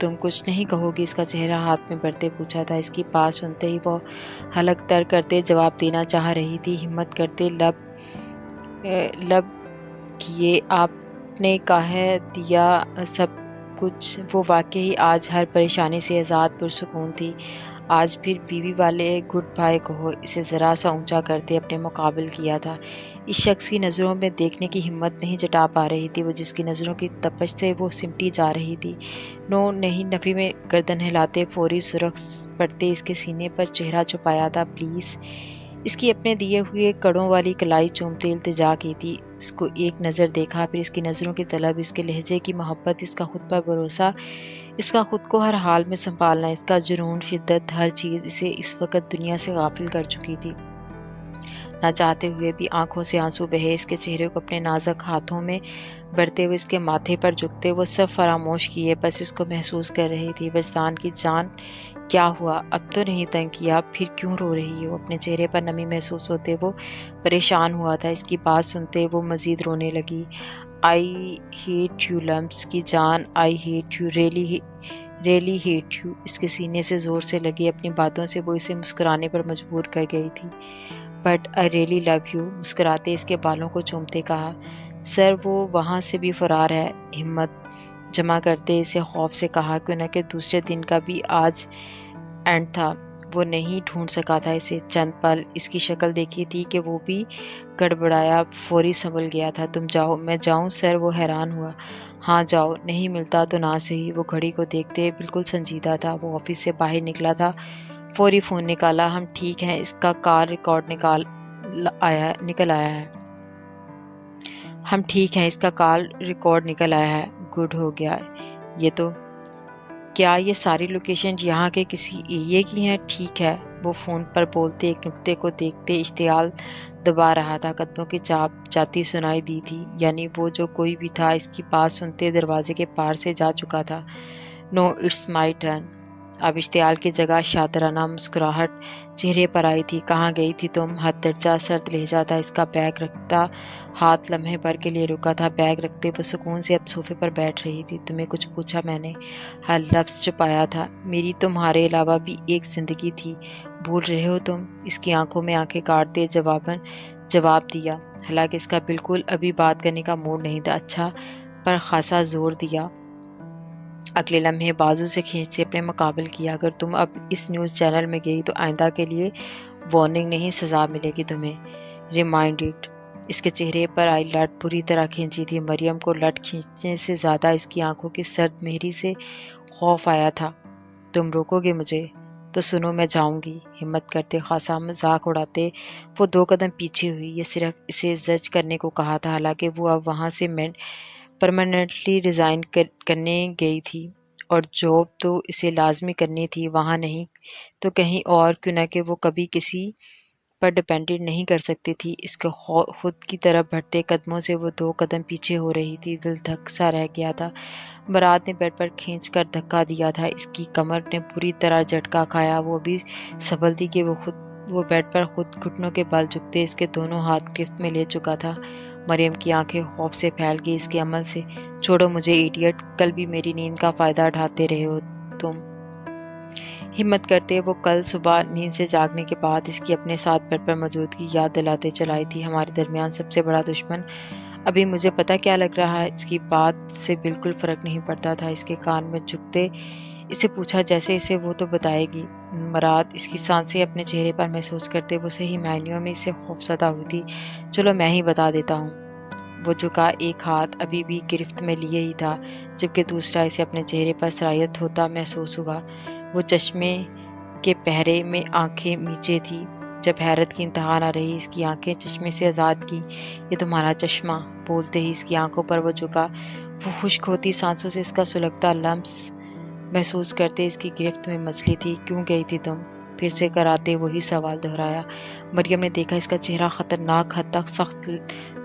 تم کچھ نہیں کہو گی؟ اس کا چہرہ ہاتھ میں بھرتے پوچھا تھا۔ اس کی بات سنتے ہی وہ حلق تر کرتے جواب دینا چاہ رہی تھی، ہمت کرتے لب کیے، آپ نے کہہ دیا سب کچھ۔ وہ واقعی آج ہر پریشانی سے آزاد پرسکون تھی۔ آج پھر بیوی والے گڈ بائے کہو، اسے ذرا سا اونچا کرتے اپنے مقابل کیا تھا۔ اس شخص کی نظروں میں دیکھنے کی ہمت نہیں جٹا پا رہی تھی، وہ جس کی نظروں کی تپش سے وہ سمٹی جا رہی تھی۔ نو نہیں، نفی میں گردن ہلاتے فوری سرخ پڑتے اس کے سینے پر چہرہ چھپایا تھا۔ پلیز، اس کی اپنے دیے ہوئے کڑوں والی کلائی چومتے التجا کی تھی۔ اس کو ایک نظر دیکھا، پھر اس کی نظروں کی طلب، اس کے لہجے کی محبت، اس کا خود پر بھروسہ، اس کا خود کو ہر حال میں سنبھالنا، اس کا جنون، شدت، ہر چیز اسے اس وقت دنیا سے غافل کر چکی تھی۔ نہ چاہتے ہوئے بھی آنکھوں سے آنسو بہے، اس کے چہرے کو اپنے نازک ہاتھوں میں بڑھتے ہوئے اس کے ماتھے پر جھکتے وہ سب فراموش کیے، بس اس کو محسوس کر رہی تھی۔ وجدان کی جان، کیا ہوا؟ اب تو نہیں تنگ کیا؟ پھر کیوں رو رہی ہو؟ اپنے چہرے پر نمی محسوس ہوتے وہ پریشان ہوا تھا۔ اس کی بات سنتے وہ مزید رونے لگی۔ آئی ہیٹ یو لمپس کی جان، I hate you, really hate you. اس کے سینے سے زور سے لگی اپنی باتوں سے وہ اسے مسکرانے پر مجبور کر گئی تھی۔ But I really love you, مسکراتے اس کے بالوں کو چومتے کہا۔ سر، وہ وہاں سے بھی فرار ہے، ہمت جمع کرتے اسے خوف سے کہا، کیوں نہ کہ دوسرے دن کا بھی آج اینڈ تھا۔ وہ نہیں ڈھونڈ سکا تھا اسے۔ چند پل اس کی شکل دیکھی تھی کہ وہ بھی گڑبڑایا، فوری سنبھل گیا تھا۔ تم جاؤ؟ میں جاؤں سر؟ وہ حیران ہوا۔ ہاں جاؤ، نہیں ملتا تو نہ سہی۔ وہ گھڑی کو دیکھتے بالکل سنجیدہ تھا۔ وہ آفس سے باہر نکلا تھا، فوری فون نکالا۔ ہم ٹھیک ہیں، اس کا کال ریکارڈ نکل آیا ہے۔ ہم ٹھیک ہیں، اس کا کال ریکارڈ نکل آیا ہے۔ گڈ ہو گیا یہ تو۔ کیا یہ ساری لوکیشن یہاں کے کسی ایریے کی ہیں؟ ٹھیک ہے۔ وہ فون پر بولتے ایک نقطے کو دیکھتے اشتعال دبا رہا تھا۔ قدموں کی چاپ جاتی سنائی دی تھی، یعنی وہ جو کوئی بھی تھا اس کی بات سنتے دروازے کے پار سے جا چکا تھا۔ نو اٹس مائی ٹرن۔ اب اشتعال کی جگہ شاطرانہ مسکراہٹ چہرے پر آئی تھی۔ کہاں گئی تھی تم؟ حد درجہ سرد لہجہ تھا اس کا۔ بیگ رکھتا ہاتھ لمحے بھر کے لیے رکا تھا۔ بیگ رکھتے وہ سکون سے اب صوفے پر بیٹھ رہی تھی۔ تمہیں کچھ پوچھا میں نے؟ ہر لفظ چھپایا تھا۔ میری تمہارے علاوہ بھی ایک زندگی تھی، بھول رہے ہو تم؟ اس کی آنکھوں میں آنکھیں گاڑتے جواب دیا، حالانکہ اس کا بالکل ابھی بات کرنے کا موڈ نہیں تھا۔ اچھا، پر خاصا زور دیا۔ اگلے لمحے بازو سے کھینچ سے اپنے مقابل کیا۔ اگر تم اب اس نیوز چینل میں گئی تو آئندہ کے لیے وارننگ نہیں، سزا ملے گی تمہیں۔ ریمائنڈڈ۔ اس کے چہرے پر آئی لٹ بری طرح کھینچی تھی۔ مریم کو لٹ کھینچنے سے زیادہ اس کی آنکھوں کی سرد مہری سے خوف آیا تھا۔ تم روکو گے مجھے؟ تو سنو، میں جاؤں گی۔ ہمت کرتے خاصا مذاق اڑاتے وہ 2 قدم پیچھے ہوئی۔ یہ صرف اسے زج کرنے کو کہا تھا، حالانکہ وہ اب وہاں سے پرماننٹلی ریزائن کرنے گئی تھی، اور جاب تو اسے لازمی کرنی تھی، وہاں نہیں تو کہیں اور، کیوں نہ کہ وہ کبھی کسی پر ڈپینڈنٹ نہیں کر سکتی تھی۔ اس کے خود کی طرف بڑھتے قدموں سے وہ 2 قدم پیچھے ہو رہی تھی۔ دل دھک سا رہ گیا تھا۔ برات نے بیڈ پر کھینچ کر دھکا دیا تھا۔ اس کی کمر نے بری طرح جھٹکا کھایا۔ وہ ابھی سنبھلتی کہ وہ بیڈ پر خود گھٹنوں کے بل جھکتے اس کے دونوں ہاتھ گرفت میں لے چکا تھا۔ مریم کی آنکھیں خوف سے پھیل گئی اس کے عمل سے۔ چھوڑو مجھے ایڈیٹ، کل بھی میری نیند کا فائدہ اٹھاتے رہے ہو تم۔ ہمت کرتے وہ کل صبح نیند سے جاگنے کے بعد اس کی اپنے ساتھ بیڈ پر موجودگی یاد دلاتے چلائی تھی۔ ہمارے درمیان سب سے بڑا دشمن ابھی مجھے پتہ کیا لگ رہا ہے؟ اس کی بات سے بالکل فرق نہیں پڑتا تھا۔ اس کے کان میں جھکتے اسے پوچھا، جیسے اسے وہ تو بتائے گی۔ مراد اس کی سانسیں اپنے چہرے پر محسوس کرتے وہ صحیح معنیوں میں اس سے خوفزدہ ہوئی تھی۔ چلو میں ہی بتا دیتا ہوں۔ وہ جھکا، ایک ہاتھ ابھی بھی گرفت میں لیے ہی تھا، جبکہ دوسرا اسے اپنے چہرے پر سرایت ہوتا محسوس ہوا۔ وہ چشمے کے پہرے میں آنکھیں میچے تھی۔ جب حیرت کی انتہا نہ رہی، اس کی آنکھیں چشمے سے آزاد کی۔ یہ تمہارا چشمہ؟ بولتے ہی اس کی آنکھوں پر وہ جھکا۔ وہ خشک ہوتی سانسوں سے اس کا سلگتا لمس محسوس کرتے اس کی گرفت میں مچلی تھی۔ کیوں گئی تھی تم؟ پھر سے کراتے وہی سوال دہرایا۔ مریم نے دیکھا اس کا چہرہ خطرناک حد تک سخت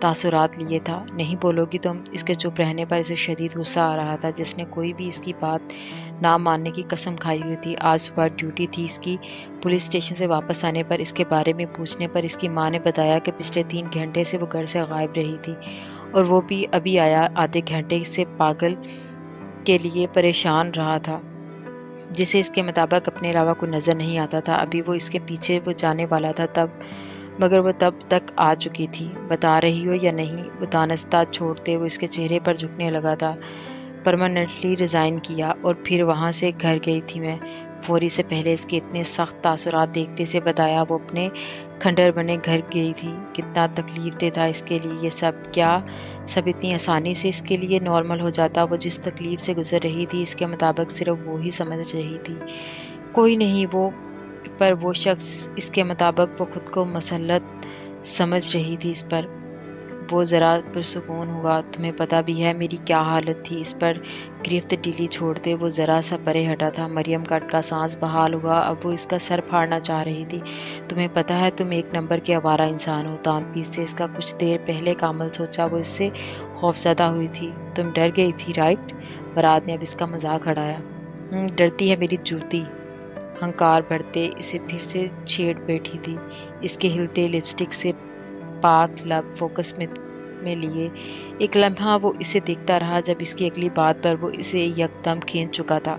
تاثرات لیے تھا۔ نہیں بولو گی تم؟ اس کے چپ رہنے پر اسے شدید غصہ آ رہا تھا، جس نے کوئی بھی اس کی بات نہ ماننے کی قسم کھائی ہوئی تھی۔ آج صبح ڈیوٹی تھی اس کی۔ پولیس اسٹیشن سے واپس آنے پر اس کے بارے میں پوچھنے پر اس کی ماں نے بتایا کہ پچھلے 3 گھنٹے سے وہ گھر سے غائب رہی تھی، اور وہ بھی ابھی آیا، آدھے گھنٹے سے۔ پاگل کے لیے پریشان رہا تھا، جسے اس کے مطابق اپنے علاوہ کوئی نظر نہیں آتا تھا۔ ابھی وہ اس کے پیچھے وہ جانے والا تھا مگر وہ تب تک آ چکی تھی۔ بتا رہی ہو یا نہیں؟ وہ دانستہ چھوڑتے وہ اس کے چہرے پر جھکنے لگا تھا۔ پرماننٹلی ریزائن کیا اور پھر وہاں سے گھر گئی تھی میں۔ فوری سے پہلے اس کے اتنے سخت تاثرات دیکھتے سے بتایا وہ اپنے کھنڈر بنے گھر گئی تھی۔ کتنا تکلیف دہ تھا اس کے لیے یہ سب، کیا سب اتنی آسانی سے اس کے لیے نارمل ہو جاتا؟ وہ جس تکلیف سے گزر رہی تھی اس کے مطابق صرف وہ ہی سمجھ رہی تھی، کوئی نہیں۔ پر وہ شخص اس کے مطابق وہ خود کو مسلط سمجھ رہی تھی اس پر۔ وہ ذرا پرسکون ہوا۔ تمہیں پتہ بھی ہے میری کیا حالت تھی؟ اس پر گرفت ڈیلی چھوڑتے وہ ذرا سا پرے ہٹا تھا۔ مریم کا اٹکا سانس بحال ہوا۔ اب وہ اس کا سر پھاڑنا چاہ رہی تھی۔ تمہیں پتہ ہے تم ایک نمبر کے آوارہ انسان ہو۔ دانت پیستے اس کا کچھ دیر پہلے کا عمل سوچا وہ اس سے خوفزدہ ہوئی تھی۔ تم ڈر گئی تھی رائٹ؟ برات نے اب اس کا مذاق اڑایا۔ ڈرتی ہے میری جوتی؟ ہنکار بڑھتے اسے پھر سے چھیڑ بیٹھی تھی۔ اس کے ہلتے لپسٹک سے پاک لب فوکس میں لیے۔ ایک لمحہ وہ اسے دیکھتا رہا، جب اس کی اگلی بات پر وہ اسے یکدم کھینچ چکا تھا۔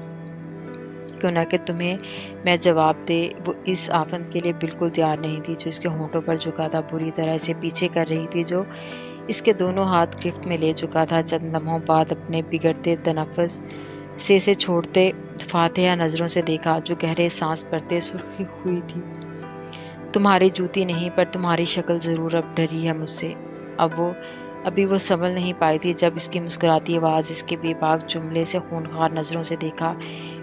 کیوں نہ کہ تمہیں میں جواب دے۔ وہ اس آفت کے لیے بالکل تیار نہیں تھی جو اس کے ہونٹوں پر جھکا تھا، بری طرح اسے پیچھے کر رہی تھی، جو اس کے دونوں ہاتھ گرفت میں لے چکا تھا۔ چند لمحوں بعد اپنے بگڑتے تنفس سے اسے چھوڑتے فاتحہ نظروں سے دیکھا، جو گہرے سانس بھرتے سرخی ہوئی تھی۔ تمہاری جوتی نہیں، پر تمہاری شکل ضرور اب ڈری ہے مجھ سے۔ ابھی وہ سنبھل نہیں پائی تھی جب اس کی مسکراتی آواز اس کے بے باک جملے سے خونخوار نظروں سے دیکھا۔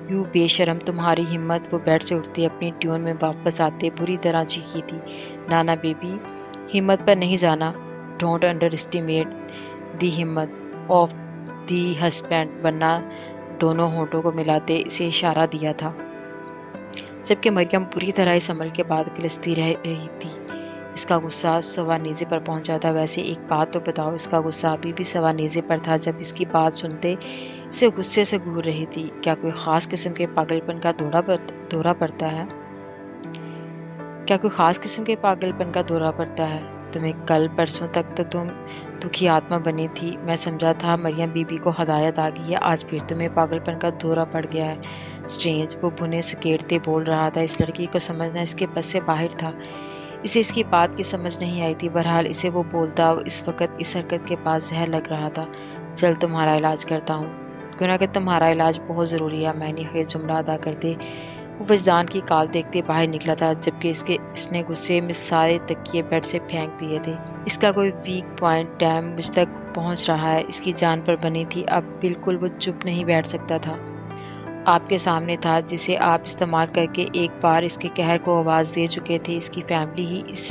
یوں بے شرم تمہاری ہمت! وہ بیڈ سے اٹھتے اپنی ٹیون میں واپس آتے بری طرح چیخی تھی۔ نانا بیبی، ہمت پر نہیں جانا۔ ڈونٹ انڈر اسٹیمیٹ دی ہمت آف دی ہسبینڈ، ورنہ دونوں ہونٹوں کو ملاتے اسے اشارہ دیا تھا، جبکہ مریم پوری طرح اس عمل کے بعد کلستی رہ رہی تھی۔ اس کا غصہ سوانیزے پر پہنچا تھا۔ ویسے ایک بات تو بتاؤ، اس کا غصہ ابھی بھی سوانیزے پر تھا جب اس کی بات سنتے اسے غصے سے گور رہی تھی۔ کیا کوئی خاص قسم کے پاگل پن کا دورہ پڑتا ہے؟ کیا کوئی خاص قسم کے پاگل پن کا دورہ پڑتا ہے؟ تمہیں کل پرسوں تک تو تم دکھی آتما بنی تھی۔ میں سمجھا تھا مریم بی بی کو ہدایت آ گئی ہے، آج پھر تمہیں پاگل پن کا دورہ پڑ گیا ہے۔ اسٹرینج، وہ بھنے سکیڑتے بول رہا تھا۔ اس لڑکی کو سمجھنا اس کے بس سے باہر تھا۔ اسے اس کی بات کی سمجھ نہیں آئی تھی۔ بہرحال اسے وہ بولتا اس وقت اس حرکت کے پاس زہر لگ رہا تھا۔ چل تمہارا علاج کرتا ہوں۔ کیوں نہ کہ تمہارا علاج بہت ضروری ہے، میں نے یہ جملہ ادا کرتے وہ وجدان کی کال دیکھتے باہر نکلا تھا، جبکہ اس نے غصے میں سارے تکیے بیڈ سے پھینک دیے تھے۔ اس کا کوئی ویک پوائنٹ ڈیم مجھ تک پہنچ رہا ہے۔ اس کی جان پر بنی تھی۔ اب بالکل وہ چپ نہیں بیٹھ سکتا تھا۔ آپ کے سامنے تھا، جسے آپ استعمال کر کے ایک بار اس کے قہر کو آواز دے چکے تھے۔ اس کی فیملی ہی اس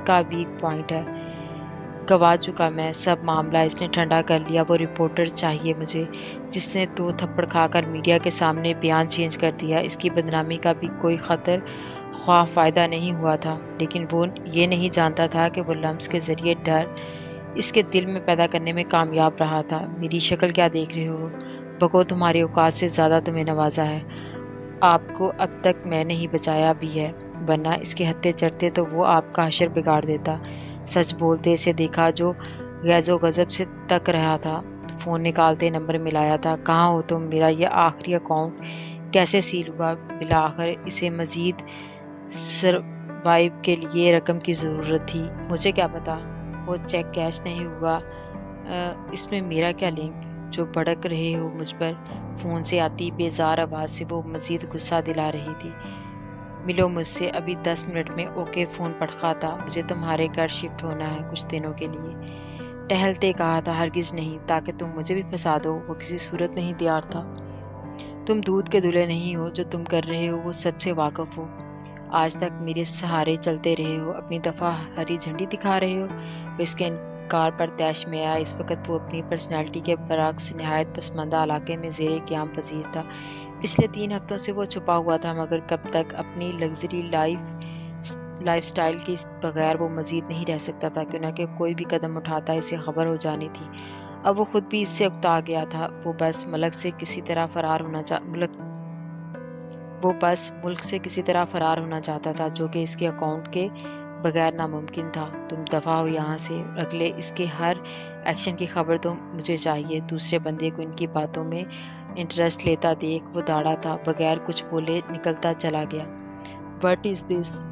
کا ویک پوائنٹ ہے۔ گوا چکا میں سب معاملہ اس نے ٹھنڈا کر لیا۔ وہ رپورٹر چاہیے مجھے، جس نے 2 تھپڑ کھا کر میڈیا کے سامنے بیان چینج کر دیا۔ اس کی بدنامی کا بھی کوئی خطر خواہ فائدہ نہیں ہوا تھا، لیکن وہ یہ نہیں جانتا تھا کہ وہ لمس کے ذریعے ڈر اس کے دل میں پیدا کرنے میں کامیاب رہا تھا۔ میری شکل کیا دیکھ رہے ہو؟ بگو تمہاری اوقات سے زیادہ تمہیں نوازا ہے۔ آپ کو اب تک میں نے ہی بچایا بھی ہے، ورنہ اس کے ہتھے چڑھتے تو وہ آپ کا حشر بگاڑ دیتا۔ سچ بولتے اسے دیکھا جو غیظ و غضب سے تک رہا تھا۔ فون نکالتے نمبر ملایا تھا۔ کہاں ہو تم؟ میرا یہ آخری اکاؤنٹ کیسے سیل ہوا؟ بالآخر اسے مزید سروائیو کے لیے رقم کی ضرورت تھی۔ مجھے کیا پتا وہ چیک کیش نہیں ہوا، اس میں میرا کیا لنک؟ جو بھڑک رہے ہو مجھ پر؟ فون سے آتی بیزار آواز سے وہ مزید غصہ دلا رہی تھی۔ ملو مجھ سے ابھی 10 منٹ میں۔ اوکے فون پڑکا تھا۔ مجھے تمہارے گھر شفٹ ہونا ہے کچھ دنوں کے لیے۔ ٹہلتے کہا تھا۔ ہرگز نہیں، تاکہ تم مجھے بھی پھنسا دو۔ وہ کسی صورت نہیں تیار تھا۔ تم دودھ کے دلہے نہیں ہو، جو تم کر رہے ہو وہ سب سے واقف ہو۔ آج تک میرے سہارے چلتے رہے ہو، اپنی دفعہ ہری جھنڈی دکھا رہے ہو۔ وہ اس کے انکار پر طیش میں آیا۔ اس وقت وہ اپنی پرسنالٹی کے برعکس نہایت پسماندہ علاقے میں زیر قیام پذیر تھا۔ پچھلے 3 ہفتوں سے وہ چھپا ہوا تھا، مگر کب تک؟ اپنی لگژری لائف سٹائل کے بغیر وہ مزید نہیں رہ سکتا تھا، کیوں نہ کہ کوئی بھی قدم اٹھاتا اسے خبر ہو جانی تھی۔ اب وہ خود بھی اس سے اکتا گیا تھا۔ وہ بس ملک سے کسی طرح فرار ہونا چاہتا تھا، جو کہ اس کے اکاؤنٹ کے بغیر ناممکن تھا۔ تم دفع ہو یہاں سے، اگلے اس کے ہر ایکشن کی خبر تو مجھے چاہیے۔ دوسرے بندے کو ان کی باتوں میں انٹرسٹ لیتا دیکھ وہ داڑھا تھا، بغیر کچھ بولے نکلتا چلا گیا۔ "What is this?"